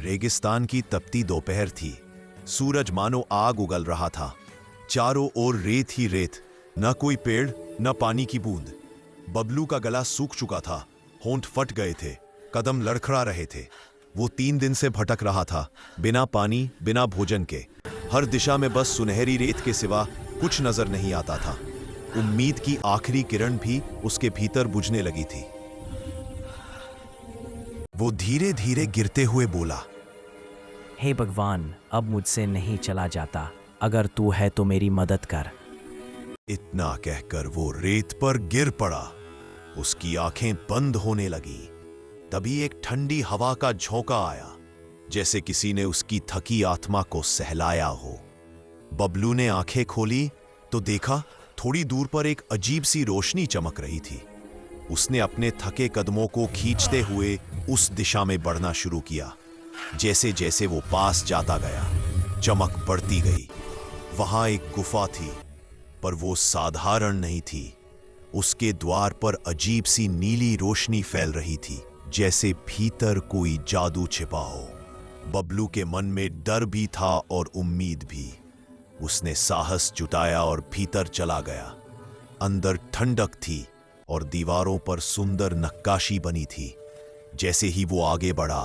रेगिस्तान की तपती दोपहर थी। सूरज मानो आग उगल रहा था। चारों ओर रेत ही रेत, न कोई पेड़ न पानी की बूंद। बबलू का गला सूख चुका था, होंठ फट गए थे, कदम लड़खड़ा रहे थे। वो 3 दिन से भटक रहा था, बिना पानी बिना भोजन के। हर दिशा में बस सुनहरी रेत के सिवा कुछ नजर नहीं आता था। उम्मीद की आखिरी किरण भी उसके भीतर बुझने लगी थी। वो धीरे धीरे गिरते हुए बोला, हे भगवान, अब मुझसे नहीं चला जाता। अगर तू है तो मेरी मदद कर। इतना कहकर वो रेत पर गिर पड़ा। उसकी आंखें बंद होने लगी। तभी एक ठंडी हवा का झोंका आया, जैसे किसी ने उसकी थकी आत्मा को सहलाया हो। बबलू ने आंखें खोली तो देखा थोड़ी दूर पर एक अजीब सी रोशनी चमक रही थी। उसने अपने थके कदमों को खींचते हुए उस दिशा में बढ़ना शुरू किया। जैसे जैसे वो पास जाता गया, चमक बढ़ती गई। वहां एक गुफा थी, पर वो साधारण नहीं थी। उसके द्वार पर अजीब सी नीली रोशनी फैल रही थी, जैसे भीतर कोई जादू छिपा हो। बबलू के मन में डर भी था और उम्मीद भी। उसने साहस जुटाया और भीतर चला गया। अंदर ठंडक थी और दीवारों पर सुंदर नक्काशी बनी थी। जैसे ही वो आगे बढ़ा,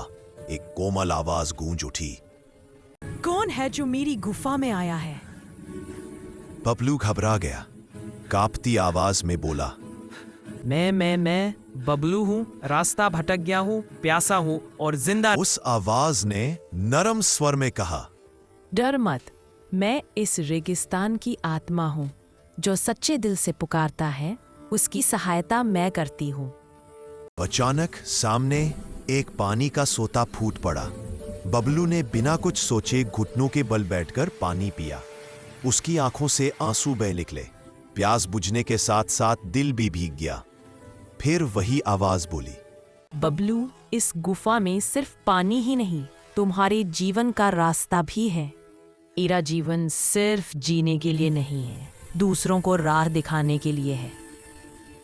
एक कोमल आवाज गूंज उठी, कौन है जो मेरी गुफा में आया है? बबलू घबरा गया, कांपती आवाज में बोला, मैं बबलू हूँ। रास्ता भटक गया हूँ, प्यासा हूँ और जिंदा। उस आवाज ने नरम स्वर में कहा, डर मत, मैं इस रेगिस्तान की आत्मा हूँ। जो सच्चे दिल से पुकारता है, उसकी सहायता मैं करती हूँ। अचानक सामने एक पानी का सोता फूट पड़ा। बबलू ने बिना कुछ सोचे घुटनों के बल बैठकर पानी पिया। उसकी आंखों से आंसू बह निकले। प्यास बुझने के साथ साथ दिल भी भीग गया। फिर वही आवाज बोली, बबलू, इस गुफा में सिर्फ पानी ही नहीं, तुम्हारे जीवन का रास्ता भी है। मेरा जीवन सिर्फ जीने के लिए नहीं है, दूसरों को राह दिखाने के लिए है।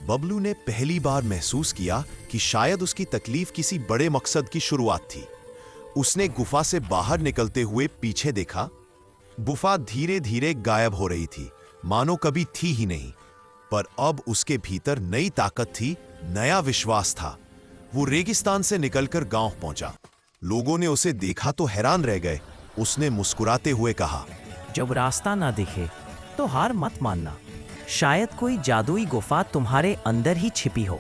बबलू ने पहली बार महसूस किया कि शायद उसकी तकलीफ किसी बड़े मकसद की शुरुआत थी। उसने गुफा से बाहर निकलते हुए पीछे देखा। गुफा धीरे धीरे गायब हो रही थी, मानो कभी थी ही नहीं। पर अब उसके भीतर नई ताकत थी, नया विश्वास था। वो रेगिस्तान से निकलकर गांव पहुंचा। लोगों ने उसे देखा तो हैरान रह गए। उसने मुस्कुराते हुए कहा, जब रास्ता ना दिखे तो हार मत मानना। शायद कोई जादुई गुफा तुम्हारे अंदर ही छिपी हो।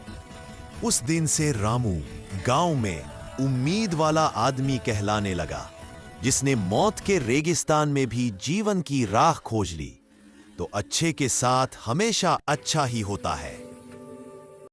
उस दिन से रामू गांव में उम्मीद वाला आदमी कहलाने लगा, जिसने मौत के रेगिस्तान में भी जीवन की राह खोज ली। तो अच्छे के साथ हमेशा अच्छा ही होता है।